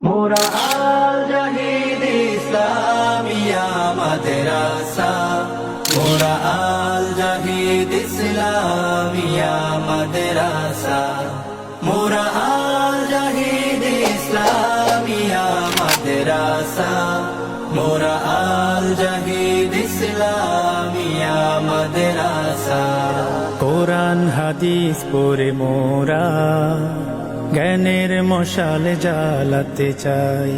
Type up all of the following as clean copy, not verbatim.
মোরা আল জাহিদ ইসলামিয়া মাদ্রাসা, মোরা আল জাহিদ ইসলামিয়া মাদ্রাসা, মোরা আল জাহিদ ইসলামিয়া মাদ্রাসা, মোরা আল জাহিদ ইসলামিয়া মাদ্রাসা। কোরআন হাদিস পড়ে মোরা জ্ঞানের মশাল জ্বালাতে চাই।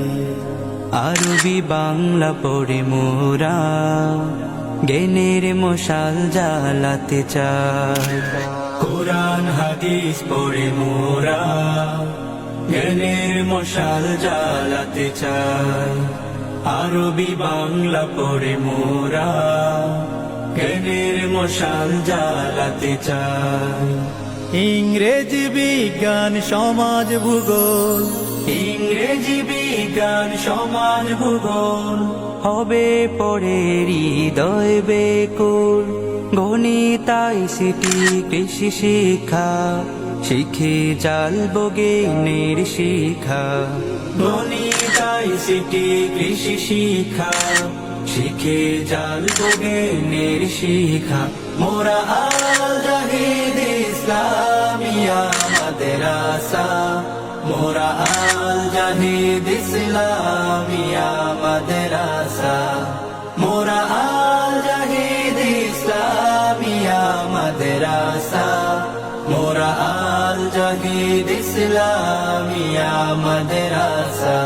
আরবি বাংলা পড়ে মোরা জ্ঞানের মশাল জ্বালাতে চাই। কোরআন হাদিস পড়ে মোরা জ্ঞানের মশাল জ্বালাতে চাই। আরবি বাংলা পড়ে মোরা জ্ঞানের মশাল জ্বালাতে চাই। ইংরেজি বিজ্ঞান সমাজ ভূগোল, ইংরেজি বিজ্ঞান সমাজ ভূগোল হবে পড়ে হৃদয় বেকুল। গণিত আইসিটি কৃষি শিক্ষা শিখে জালবো জ্ঞানের শিখা। গণিত আইসিটি কৃষি শিক্ষা শিখে জালবো জ্ঞানের শিখা। মোরা আল জাহিদ ইসলামিয়া মাদ্রাসা, মোরা আল জাহিদ ইসলামিয়া মাদ্রাসা, মোরা আল জাহিদ ইসলামিয়া মাদ্রাসা, মোরা আল জাহিদ ইসলামিয়া মাদ্রাসা।